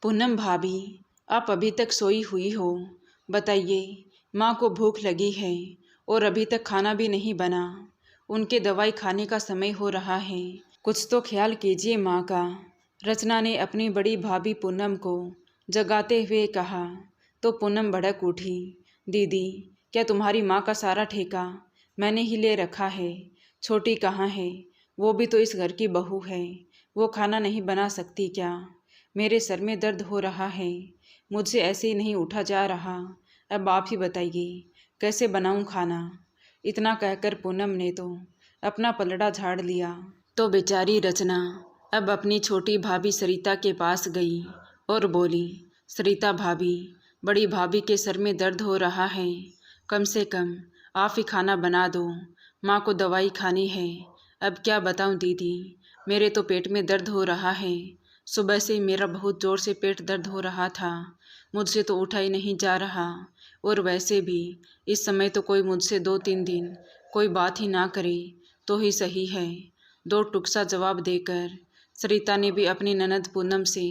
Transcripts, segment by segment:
पूनम भाभी, आप अभी तक सोई हुई हो? बताइए, माँ को भूख लगी है और अभी तक खाना भी नहीं बना। उनके दवाई खाने का समय हो रहा है, कुछ तो ख्याल कीजिए माँ का। रचना ने अपनी बड़ी भाभी पूनम को जगाते हुए कहा तो पूनम भड़क उठी। दीदी, क्या तुम्हारी माँ का सारा ठेका मैंने ही ले रखा है? छोटी कहाँ है? वो भी तो इस घर की बहू है, वो खाना नहीं बना सकती क्या? मेरे सर में दर्द हो रहा है, मुझसे ऐसे ही नहीं उठा जा रहा। अब आप ही बताइए, कैसे बनाऊं खाना? इतना कहकर पूनम ने तो अपना पलड़ा झाड़ लिया। तो बेचारी रचना अब अपनी छोटी भाभी सरिता के पास गई और बोली, सरिता भाभी, बड़ी भाभी के सर में दर्द हो रहा है, कम से कम आप ही खाना बना दो, माँ को दवाई खानी है। अब क्या बताऊं दीदी, मेरे तो पेट में दर्द हो रहा है। सुबह से मेरा बहुत ज़ोर से पेट दर्द हो रहा था, मुझसे तो उठा ही नहीं जा रहा। और वैसे भी इस समय तो कोई मुझसे 2-3 दिन कोई बात ही ना करे तो ही सही है। दो टुकसा जवाब देकर सरिता ने भी अपनी ननद पूनम से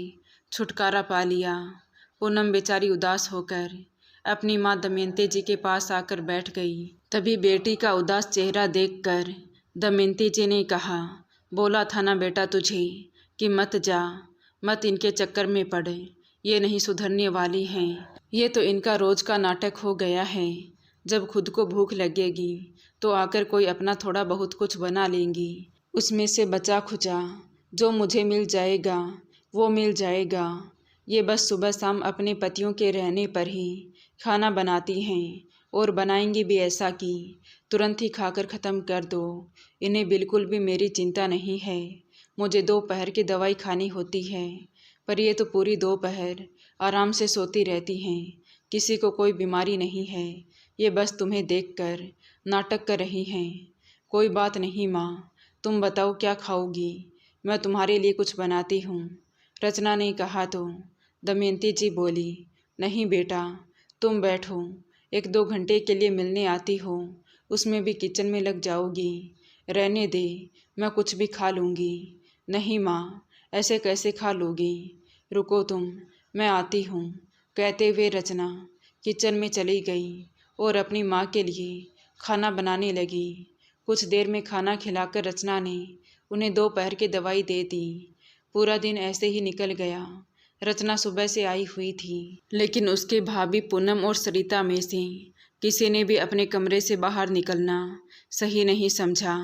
छुटकारा पा लिया। पूनम बेचारी उदास होकर अपनी माँ दमयंती जी के पास आकर बैठ गई। तभी बेटी का उदास चेहरा देखकर दमयंती जी ने कहा, बोला था ना बेटा तुझे कि मत जा, मत इनके चक्कर में पड़, ये नहीं सुधरने वाली हैं। ये तो इनका रोज का नाटक हो गया है। जब खुद को भूख लगेगी तो आकर कोई अपना थोड़ा बहुत कुछ बना लेंगी, उसमें से बचा खुचा जो मुझे मिल जाएगा वो मिल जाएगा। ये बस सुबह शाम अपने पतियों के रहने पर ही खाना बनाती हैं और बनाएंगी भी ऐसा कि तुरंत ही खाकर ख़त्म कर दो। इन्हें बिल्कुल भी मेरी चिंता नहीं है। मुझे दोपहर की दवाई खानी होती है, पर ये तो पूरी दोपहर आराम से सोती रहती हैं, किसी को कोई बीमारी नहीं है। ये बस तुम्हें देखकर नाटक कर रही हैं। कोई बात नहीं माँ, तुम बताओ क्या खाओगी, मैं तुम्हारे लिए कुछ बनाती हूँ। रचना ने कहा तो दमयंती जी बोली, नहीं बेटा, तुम बैठो, 1-2 घंटे के लिए मिलने आती हो, उसमें भी किचन में लग जाओगी। रहने दे, मैं कुछ भी खा लूँगी। नहीं माँ, ऐसे कैसे खा लोगी, रुको तुम, मैं आती हूँ। कहते हुए रचना किचन में चली गई और अपनी माँ के लिए खाना बनाने लगी। कुछ देर में खाना खिलाकर रचना ने उन्हें दोपहर की दवाई दे दी। पूरा दिन ऐसे ही निकल गया। रचना सुबह से आई हुई थी, लेकिन उसके भाभी पूनम और सरिता में से किसी ने भी अपने कमरे से बाहर निकलना सही नहीं समझा।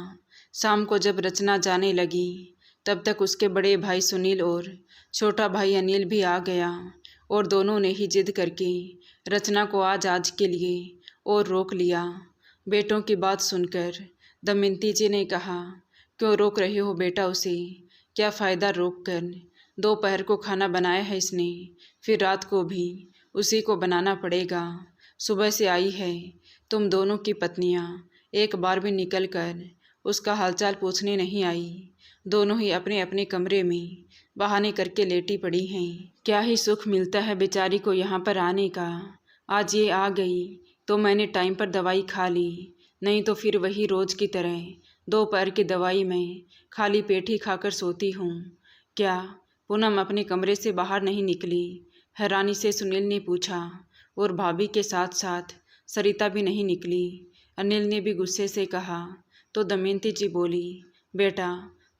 शाम को जब रचना जाने लगी तब तक उसके बड़े भाई सुनील और छोटा भाई अनिल भी आ गया और दोनों ने ही जिद करके रचना को आज के लिए और रोक लिया। बेटों की बात सुनकर दमयंती जी ने कहा, क्यों रोक रहे हो बेटा उसे, क्या फ़ायदा रोक कर? दोपहर को खाना बनाया है इसने, फिर रात को भी उसी को बनाना पड़ेगा। सुबह से आई है, तुम दोनों की पत्नियां एक बार भी निकल कर उसका हालचाल पूछने नहीं आई। दोनों ही अपने अपने कमरे में बहाने करके लेटी पड़ी हैं। क्या ही सुख मिलता है बेचारी को यहाँ पर आने का। आज ये आ गई तो मैंने टाइम पर दवाई खा ली, नहीं तो फिर वही रोज़ की तरह दोपहर की दवाई में खाली पेट ही खाकर सोती हूँ। क्या पूनम अपने कमरे से बाहर नहीं निकली? हैरानी से सुनील ने पूछा। और भाभी के साथ साथ सरिता भी नहीं निकली? अनिल ने भी गुस्से से कहा। तो दमयंती जी बोली, बेटा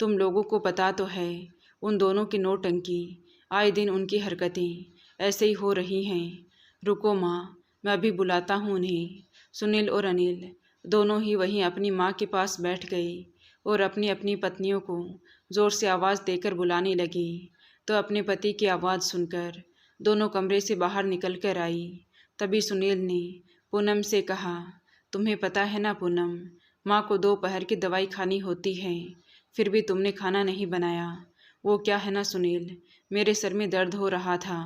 तुम लोगों को पता तो है उन दोनों की नौटंकी, आए दिन उनकी हरकतें ऐसे ही हो रही हैं। रुको माँ, मैं अभी बुलाता हूँ उन्हें। सुनील और अनिल दोनों ही वहीं अपनी माँ के पास बैठ गए और अपनी अपनी पत्नियों को ज़ोर से आवाज़ देकर बुलाने लगी। तो अपने पति की आवाज़ सुनकर दोनों कमरे से बाहर निकल कर आई। तभी सुनील ने पूनम से कहा, तुम्हें पता है ना पूनम, माँ को दोपहर की दवाई खानी होती है, फिर भी तुमने खाना नहीं बनाया। वो क्या है ना सुनील, मेरे सर में दर्द हो रहा था,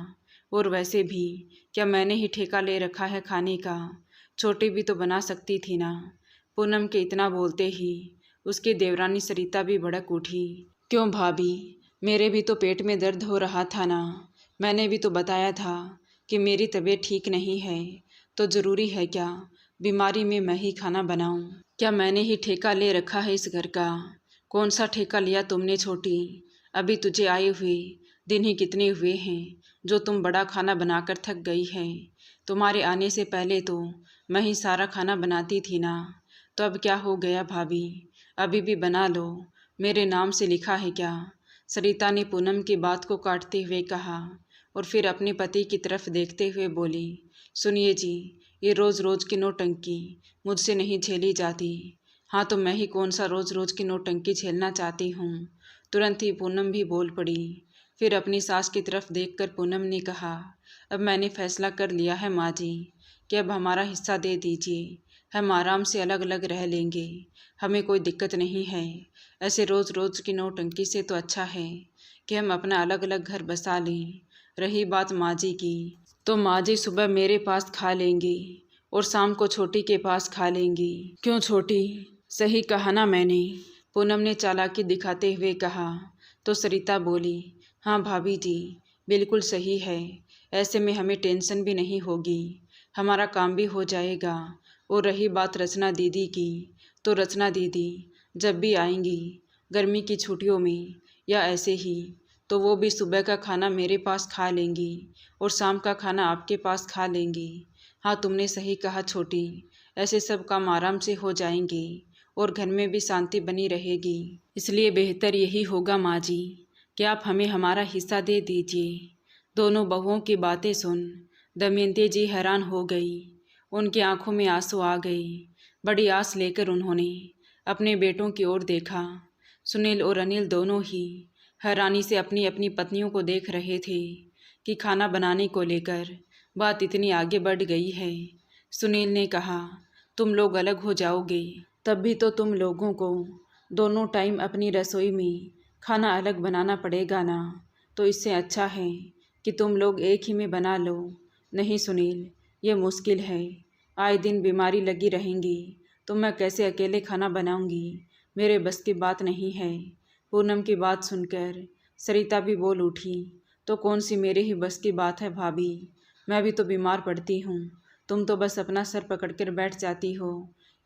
और वैसे भी क्या मैंने ही ठेका ले रखा है खाने का? छोटी भी तो बना सकती थी ना। पूनम के इतना बोलते ही उसकी देवरानी सरिता भी भड़क उठी। क्यों भाभी, मेरे भी तो पेट में दर्द हो रहा था ना। मैंने भी तो बताया था कि मेरी तबीयत ठीक नहीं है, तो ज़रूरी है क्या बीमारी में मैं ही खाना बनाऊं? क्या मैंने ही ठेका ले रखा है इस घर का? कौन सा ठेका लिया तुमने छोटी? अभी तुझे आए हुए दिन ही कितने हुए हैं, जो तुम बड़ा खाना बनाकर थक गई है। तुम्हारे आने से पहले तो मैं ही सारा खाना बनाती थी ना, तो अब क्या हो गया भाभी, अभी भी बना लो, मेरे नाम से लिखा है क्या? सरिता ने पूनम की बात को काटते हुए कहा और फिर अपने पति की तरफ देखते हुए बोली, सुनिए जी, ये रोज़ रोज़ की नौटंकी मुझसे नहीं झेली जाती। हाँ तो मैं ही कौन सा रोज़ रोज़ की नौटंकी झेलना चाहती हूँ। तुरंत ही पूनम भी बोल पड़ी। फिर अपनी सास की तरफ देखकर पूनम ने कहा, अब मैंने फैसला कर लिया है माँ जी कि अब हमारा हिस्सा दे दीजिए, हम आराम से अलग अलग रह लेंगे, हमें कोई दिक्कत नहीं है। ऐसे रोज़ रोज़ की नौटंकी से तो अच्छा है कि हम अपना अलग अलग घर बसा लें। रही बात माँ जी की, तो माँ जी सुबह मेरे पास खा लेंगी और शाम को छोटी के पास खा लेंगी। क्यों छोटी, सही कहा ना मैंने? पूनम ने चालाकी दिखाते हुए कहा। तो सरिता बोली, हाँ भाभी जी, बिल्कुल सही है, ऐसे में हमें टेंशन भी नहीं होगी, हमारा काम भी हो जाएगा। और रही बात रचना दीदी की, तो रचना दीदी जब भी आएंगी गर्मी की छुट्टियों में या ऐसे ही, तो वो भी सुबह का खाना मेरे पास खा लेंगी और शाम का खाना आपके पास खा लेंगी। हाँ तुमने सही कहा छोटी, ऐसे सब काम आराम से हो जाएंगे और घर में भी शांति बनी रहेगी। इसलिए बेहतर यही होगा माँ जी कि आप हमें हमारा हिस्सा दे दीजिए। दोनों बहुओं की बातें सुन दमयंती जी हैरान हो गई। उनकी आंखों में आंसू आ गए। बड़ी आस लेकर उन्होंने अपने बेटों की ओर देखा। सुनील और अनिल दोनों ही हैरानी से अपनी अपनी पत्नियों को देख रहे थे कि खाना बनाने को लेकर बात इतनी आगे बढ़ गई है। सुनील ने कहा, तुम लोग अलग हो जाओगे तब भी तो तुम लोगों को दोनों टाइम अपनी रसोई में खाना अलग बनाना पड़ेगा ना, तो इससे अच्छा है कि तुम लोग एक ही में बना लो। नहीं सुनील, ये मुश्किल है, आए दिन बीमारी लगी रहेंगी तो मैं कैसे अकेले खाना बनाऊंगी, मेरे बस की बात नहीं है। पूनम की बात सुनकर सरिता भी बोल उठी, तो कौन सी मेरे ही बस की बात है भाभी, मैं भी तो बीमार पड़ती हूँ, तुम तो बस अपना सर पकड़कर बैठ जाती हो।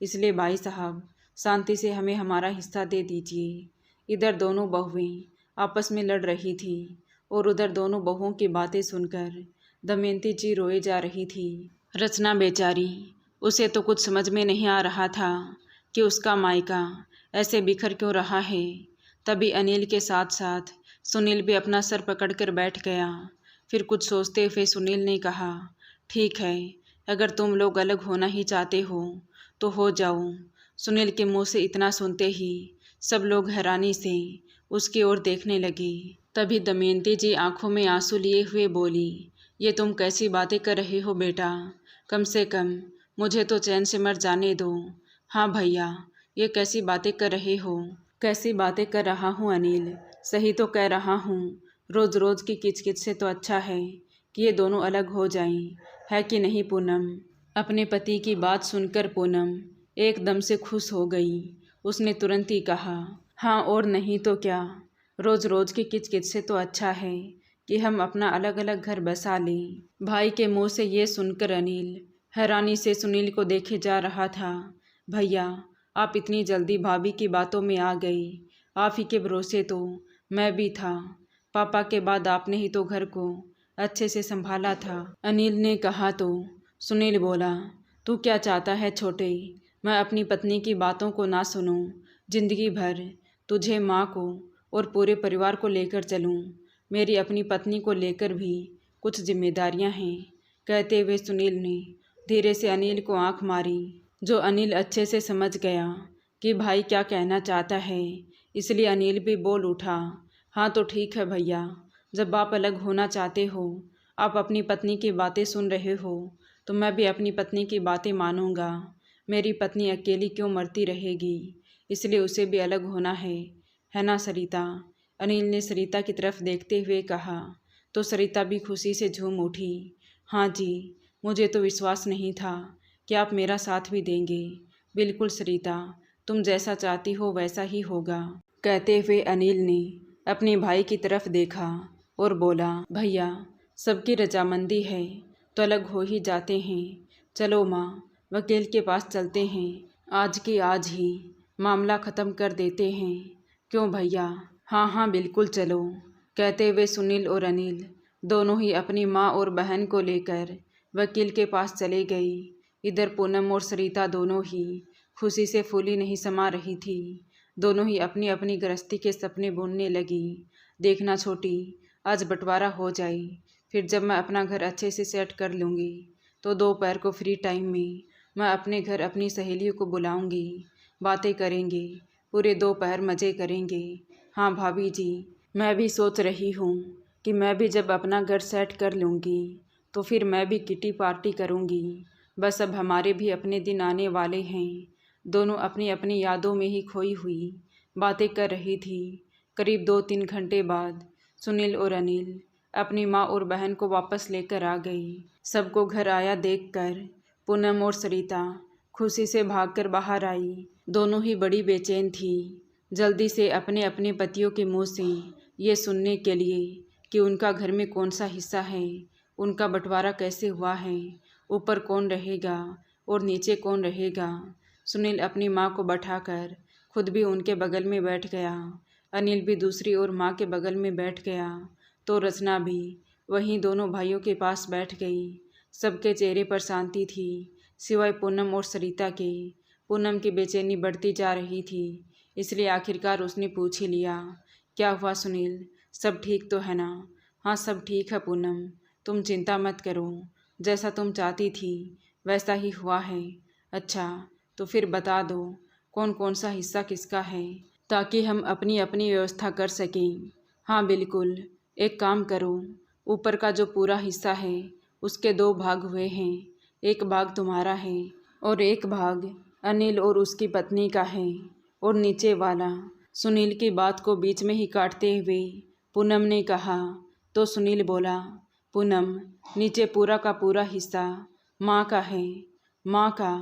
इसलिए भाई साहब शांति से हमें हमारा हिस्सा दे दीजिए। इधर दोनों बहुएं आपस में लड़ रही थी और उधर दोनों बहुओं की बातें सुनकर दमयंती जी रोए जा रही थी। रचना बेचारी, उसे तो कुछ समझ में नहीं आ रहा था कि उसका मायका ऐसे बिखर क्यों रहा है। तभी अनिल के साथ साथ सुनील भी अपना सर पकड़कर बैठ गया। फिर कुछ सोचते हुए सुनील ने कहा, ठीक है, अगर तुम लोग अलग होना ही चाहते हो तो हो जाओ। सुनील के मुंह से इतना सुनते ही सब लोग हैरानी से उसकी ओर देखने लगे। तभी दमयंती जी आंखों में आंसू लिए हुए बोली, ये तुम कैसी बातें कर रहे हो बेटा, कम से कम मुझे तो चैन से मर जाने दो। हाँ भैया, ये कैसी बातें कर रहे हो? कैसी बातें कर रहा हूँ अनिल, सही तो कह रहा हूँ। रोज़ रोज़ की किचकिच से तो अच्छा है कि ये दोनों अलग हो जाएं, है कि नहीं पूनम? अपने पति की बात सुनकर पूनम एकदम से खुश हो गई। उसने तुरंत ही कहा, हाँ और नहीं तो क्या, रोज़ रोज़ की किचकिच से तो अच्छा है कि हम अपना अलग अलग घर बसा लें। भाई के मुंह से ये सुनकर अनिल हैरानी से सुनील को देखे जा रहा था। भैया, आप इतनी जल्दी भाभी की बातों में आ गई, आप ही के भरोसे तो मैं भी था, पापा के बाद आपने ही तो घर को अच्छे से संभाला था। अनिल ने कहा तो सुनील बोला, तू क्या चाहता है छोटे, मैं अपनी पत्नी की बातों को ना सुनूं, जिंदगी भर तुझे, माँ को और पूरे परिवार को लेकर चलूं, मेरी अपनी पत्नी को लेकर भी कुछ जिम्मेदारियां हैं। कहते हुए सुनील ने धीरे से अनिल को आंख मारी। जो अनिल अच्छे से समझ गया कि भाई क्या कहना चाहता है, इसलिए अनिल भी बोल उठा, हाँ तो ठीक है भैया, जब आप अलग होना चाहते हो, आप अपनी पत्नी की बातें सुन रहे हो, तो मैं भी अपनी पत्नी की बातें मानूंगा। मेरी पत्नी अकेली क्यों मरती रहेगी, इसलिए उसे भी अलग होना है ना सरिता? अनिल ने सरिता की तरफ देखते हुए कहा। तो सरिता भी खुशी से झूम उठी, हाँ जी, मुझे तो विश्वास नहीं था कि आप मेरा साथ भी देंगे। बिल्कुल सरिता, तुम जैसा चाहती हो वैसा ही होगा। कहते हुए अनिल ने अपने भाई की तरफ देखा और बोला, भैया सबकी रजामंदी है तो अलग हो ही जाते हैं। चलो माँ, वकील के पास चलते हैं, आज की आज ही मामला ख़त्म कर देते हैं। क्यों भैया? हाँ हाँ बिल्कुल चलो। कहते हुए सुनील और अनिल दोनों ही अपनी माँ और बहन को लेकर वकील के पास चले गई। इधर पूनम और सरिता दोनों ही खुशी से फूली नहीं समा रही थी। दोनों ही अपनी अपनी गृहस्थी के सपने बुनने लगी। देखना छोटी, आज बंटवारा हो जाए, फिर जब मैं अपना घर अच्छे से सेट कर लूँगी तो दोपहर को फ्री टाइम में मैं अपने घर अपनी सहेलियों को बुलाऊंगी, बातें करेंगे, पूरे दोपहर मज़े करेंगे। हाँ भाभी जी, मैं भी सोच रही हूँ कि मैं भी जब अपना घर सेट कर लूँगी तो फिर मैं भी किटी पार्टी करूँगी। बस अब हमारे भी अपने दिन आने वाले हैं। दोनों अपनी अपनी यादों में ही खोई हुई बातें कर रही थी। करीब 2-3 घंटे बाद सुनील और अनिल अपनी माँ और बहन को वापस लेकर आ गई। सबको घर आया देखकर पूनम और सरिता खुशी से भागकर बाहर आई। दोनों ही बड़ी बेचैन थी, जल्दी से अपने अपने पतियों के मुंह से ये सुनने के लिए कि उनका घर में कौन सा हिस्सा है, उनका बंटवारा कैसे हुआ है, ऊपर कौन रहेगा और नीचे कौन रहेगा। सुनील अपनी माँ को बैठाकर खुद भी उनके बगल में बैठ गया। अनिल भी दूसरी ओर माँ के बगल में बैठ गया तो रचना भी वहीं दोनों भाइयों के पास बैठ गई। सबके चेहरे पर शांति थी सिवाय पूनम और सरिता के। पूनम की बेचैनी बढ़ती जा रही थी, इसलिए आखिरकार उसने पूछ ही लिया, क्या हुआ सुनील, सब ठीक तो है ना? हाँ सब ठीक है पूनम, तुम चिंता मत करो, जैसा तुम चाहती थी वैसा ही हुआ है। अच्छा तो फिर बता दो कौन कौन सा हिस्सा किसका है, ताकि हम अपनी अपनी व्यवस्था कर सकें। हाँ बिल्कुल, एक काम करो, ऊपर का जो पूरा हिस्सा है उसके 2 भाग हुए हैं। एक भाग तुम्हारा है और एक भाग अनिल और उसकी पत्नी का है। और नीचे वाला, सुनील की बात को बीच में ही काटते हुए पूनम ने कहा। तो सुनील बोला, पूनम, नीचे पूरा का पूरा हिस्सा माँ का है। माँ का?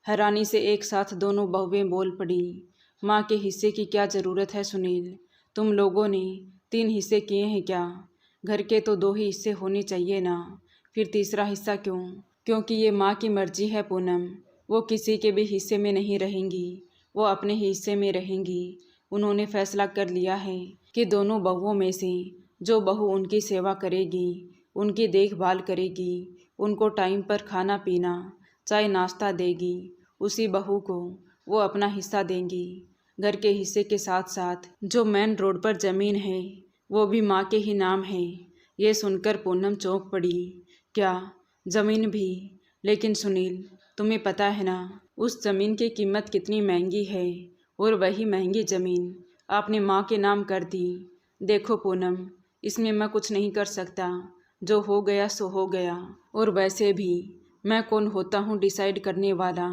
हैरानी से एक साथ दोनों बहुएं बोल पड़ी। माँ के हिस्से की क्या ज़रूरत है सुनील? तुम लोगों ने 3 हिस्से किए हैं क्या? घर के तो 2 ही हिस्से होने चाहिए ना, फिर तीसरा हिस्सा क्यों? क्योंकि ये माँ की मर्जी है पूनम, वो किसी के भी हिस्से में नहीं रहेंगी, वो अपने ही हिस्से में रहेंगी। उन्होंने फैसला कर लिया है कि दोनों बहुओं में से जो बहू उनकी सेवा करेगी, उनकी देखभाल करेगी, उनको टाइम पर खाना पीना चाय नाश्ता देगी, उसी बहू को वो अपना हिस्सा देंगी। घर के हिस्से के साथ साथ जो मेन रोड पर ज़मीन है वो भी माँ के ही नाम है। ये सुनकर पूनम चौंक पड़ी। क्या ज़मीन भी? लेकिन सुनील, तुम्हें पता है ना उस ज़मीन की कीमत कितनी महंगी है, और वही महंगी ज़मीन आपने माँ के नाम कर दी। देखो पूनम, इसमें मैं कुछ नहीं कर सकता, जो हो गया सो हो गया। और वैसे भी मैं कौन होता हूँ डिसाइड करने वाला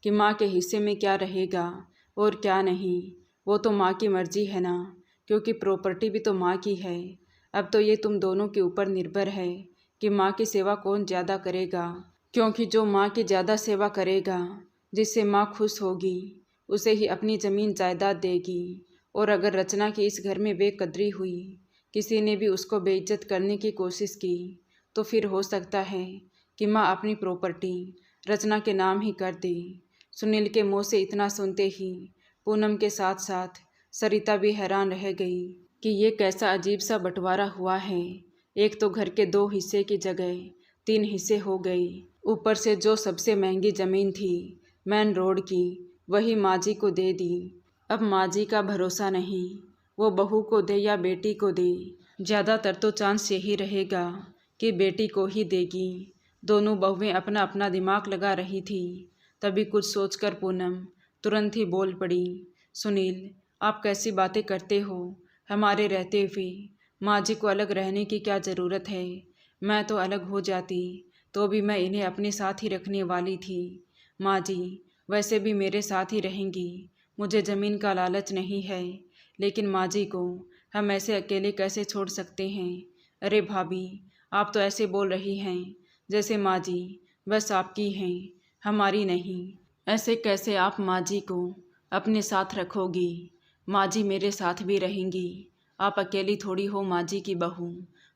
कि माँ के हिस्से में क्या रहेगा और क्या नहीं? वो तो माँ की मर्जी है ना, क्योंकि प्रॉपर्टी भी तो माँ की है। अब तो ये तुम दोनों के ऊपर निर्भर है कि माँ की सेवा कौन ज़्यादा करेगा, क्योंकि जो माँ की ज़्यादा सेवा करेगा, जिससे माँ खुश होगी, उसे ही अपनी ज़मीन जायदाद देगी। और अगर रचना की इस घर में बेकदरी हुई, किसी ने भी उसको बेइज्जत करने की कोशिश की, तो फिर हो सकता है कि माँ अपनी प्रॉपर्टी रचना के नाम ही कर दे। सुनील के मुंह से इतना सुनते ही पूनम के साथ साथ सरिता भी हैरान रह गई कि ये कैसा अजीब सा बंटवारा हुआ है। एक तो घर के 2 हिस्से की जगह 3 हिस्से हो गई। ऊपर से जो सबसे महंगी ज़मीन थी मेन रोड की, वही माँ जी को दे दी। अब माँ जी का भरोसा नहीं, वो बहू को दे या बेटी को दे। ज़्यादातर तो चांस यही रहेगा कि बेटी को ही देगी। दोनों बहुएं अपना अपना दिमाग लगा रही थी। तभी कुछ सोचकर पूनम तुरंत ही बोल पड़ी, सुनील, आप कैसी बातें करते हो? हमारे रहते हुए माँ जी को अलग रहने की क्या ज़रूरत है? मैं तो अलग हो जाती तो भी मैं इन्हें अपने साथ ही रखने वाली थी। माँ जी वैसे भी मेरे साथ ही रहेंगी, मुझे ज़मीन का लालच नहीं है, लेकिन माँ जी को हम ऐसे अकेले कैसे छोड़ सकते हैं? अरे भाभी, आप तो ऐसे बोल रही हैं जैसे माँ जी बस आपकी हैं, हमारी नहीं। ऐसे कैसे आप माँ जी को अपने साथ रखोगी? माँ जी मेरे साथ भी रहेंगी। आप अकेली थोड़ी हो माँ जी की बहू,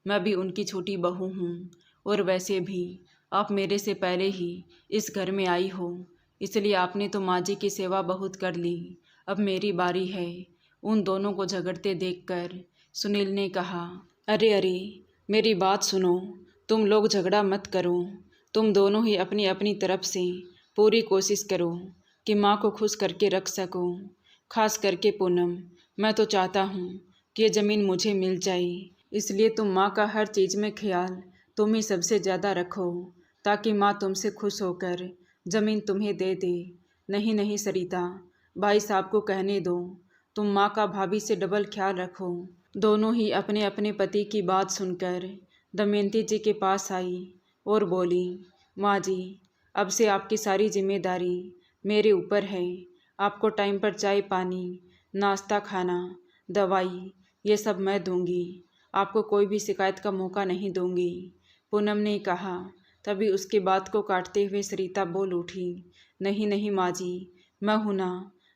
मैं भी उनकी छोटी बहू हूँ। और वैसे भी आप मेरे से पहले ही इस घर में आई हो, इसलिए आपने तो माँ जी की सेवा बहुत कर ली। अब मेरी बारी है। उन दोनों को झगड़ते देखकर सुनील ने कहा, अरे अरे, मेरी बात सुनो, तुम लोग झगड़ा मत करो। तुम दोनों ही अपनी अपनी तरफ से पूरी कोशिश करो कि माँ को खुश करके रख सको। खास करके पूनम, मैं तो चाहता हूँ कि ये ज़मीन मुझे मिल जाए, इसलिए तुम माँ का हर चीज़ में ख्याल तुम ही सबसे ज़्यादा रखो, ताकि माँ तुमसे खुश होकर ज़मीन तुम्हें दे दे। नहीं नहीं सरिता, भाई साहब को कहने दो, तुम माँ का भाभी से डबल ख्याल रखो। दोनों ही अपने अपने पति की बात सुनकर दमयंती जी के पास आई और बोली, माँ जी, अब से आपकी सारी जिम्मेदारी मेरे ऊपर है। आपको टाइम पर चाय पानी, नाश्ता, खाना, दवाई, ये सब मैं दूंगी। आपको कोई भी शिकायत का मौका नहीं दूंगी। पूनम ने कहा। तभी उसकी बात को काटते हुए सरिता बोल उठी, नहीं नहीं माँ जी, मैं हूँ ना,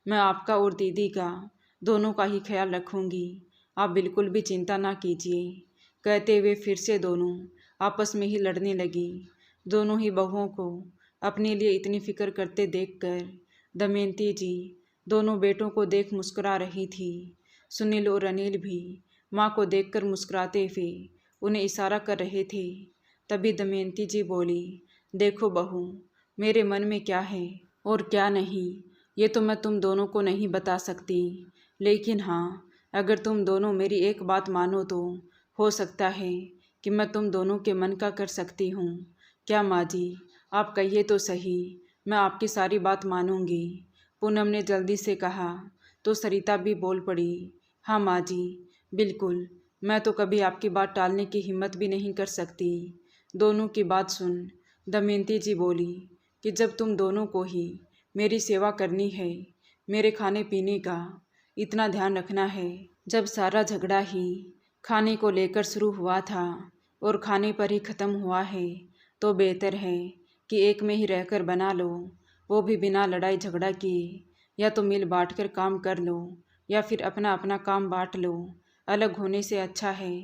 मैं आपका और दीदी का दोनों का ही ख्याल रखूंगी। आप बिल्कुल भी चिंता ना कीजिए। कहते हुए फिर से दोनों आपस में ही लड़ने लगी। दोनों ही बहुओं को अपने लिए इतनी फिक्र करते देखकर दमयंती जी दोनों बेटों को देख मुस्कुरा रही थी। सुनील और अनिल भी माँ को देखकर मुस्कुराते हुए उन्हें इशारा कर रहे थे। तभी दमयंती जी बोली, देखो बहू, मेरे मन में क्या है और क्या नहीं, ये तो मैं तुम दोनों को नहीं बता सकती, लेकिन हाँ, अगर तुम दोनों मेरी एक बात मानो तो हो सकता है कि मैं तुम दोनों के मन का कर सकती हूँ। क्या माँ जी, आप कहिए तो सही, मैं आपकी सारी बात मानूंगी। पूनम ने जल्दी से कहा तो सरिता भी बोल पड़ी, हाँ माँ जी, बिल्कुल, मैं तो कभी आपकी बात टालने की हिम्मत भी नहीं कर सकती। दोनों की बात सुन दमयंती जी बोली कि जब तुम दोनों को ही मेरी सेवा करनी है, मेरे खाने पीने का इतना ध्यान रखना है, जब सारा झगड़ा ही खाने को लेकर शुरू हुआ था और खाने पर ही ख़त्म हुआ है, तो बेहतर है कि एक में ही रहकर बना लो, वो भी बिना लड़ाई झगड़ा किए। या तो मिल बांट कर काम कर लो या फिर अपना अपना काम बांट लो। अलग होने से अच्छा है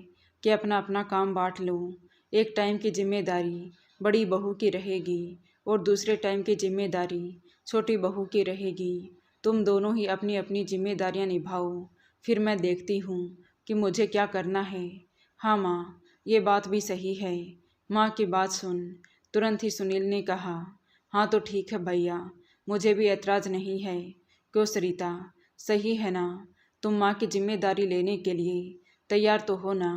कि अपना अपना काम बांट लो। एक टाइम की जिम्मेदारी बड़ी बहू की रहेगी और दूसरे टाइम की जिम्मेदारी छोटी बहू की रहेगी। तुम दोनों ही अपनी अपनी जिम्मेदारियां निभाओ, फिर मैं देखती हूँ कि मुझे क्या करना है। हाँ माँ, ये बात भी सही है। माँ की बात सुन तुरंत ही सुनील ने कहा, हाँ तो ठीक है भैया, मुझे भी ऐतराज़ नहीं है। क्यों सरिता, सही है ना? तुम माँ की जिम्मेदारी लेने के लिए तैयार तो हो ना?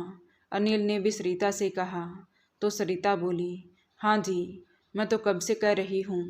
अनिल ने भी सरिता से कहा। तो सरिता बोली, हाँ जी, मैं तो कब से कह रही हूँ,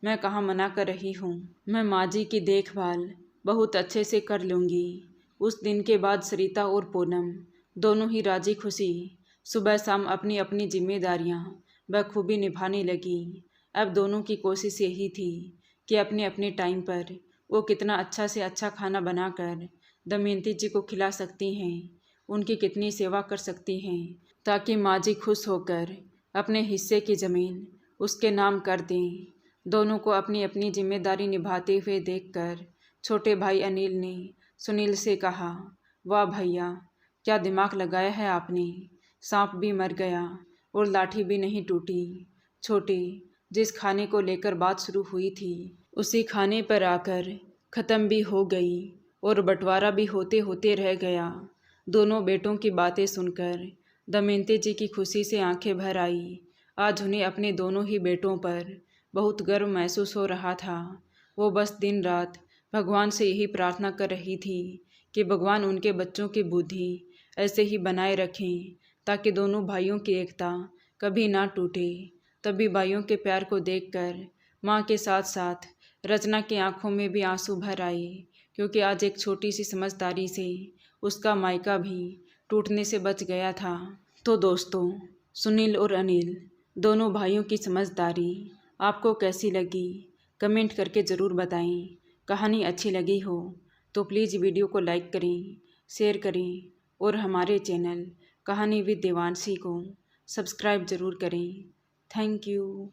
मैं कहाँ मना कर रही हूँ। मैं माँ जी की देखभाल बहुत अच्छे से कर लूँगी। उस दिन के बाद सरिता और पूनम दोनों ही राजी खुशी सुबह शाम अपनी अपनी जिम्मेदारियाँ बखूबी निभाने लगी। अब दोनों की कोशिश यही थी कि अपने अपने टाइम पर वो कितना अच्छा से अच्छा खाना बनाकर दमयंती जी को खिला सकती हैं, उनकी कितनी सेवा कर सकती हैं, ताकि माँ जी खुश होकर अपने हिस्से की ज़मीन उसके नाम कर दें। दोनों को अपनी अपनी जिम्मेदारी निभाते हुए देखकर छोटे भाई अनिल ने सुनील से कहा, वाह भैया, क्या दिमाग लगाया है आपने। सांप भी मर गया और लाठी भी नहीं टूटी। छोटे, जिस खाने को लेकर बात शुरू हुई थी उसी खाने पर आकर ख़त्म भी हो गई और बंटवारा भी होते होते रह गया। दोनों बेटों की बातें सुनकर दमयंती जी की खुशी से आंखें भर आई। आज उन्हें अपने दोनों ही बेटों पर बहुत गर्व महसूस हो रहा था। वो बस दिन रात भगवान से यही प्रार्थना कर रही थी कि भगवान उनके बच्चों की बुद्धि ऐसे ही बनाए रखें, ताकि दोनों भाइयों की एकता कभी ना टूटे। तभी भाइयों के प्यार को देखकर माँ के साथ साथ रचना की आंखों में भी आंसू भर आए, क्योंकि आज एक छोटी सी समझदारी से उसका मायका भी टूटने से बच गया था। तो दोस्तों, सुनील और अनिल दोनों भाइयों की समझदारी आपको कैसी लगी, कमेंट करके ज़रूर बताएं। कहानी अच्छी लगी हो तो प्लीज़ वीडियो को लाइक करें, शेयर करें और हमारे चैनल कहानी विद देवांशी को सब्सक्राइब ज़रूर करें। Thank you.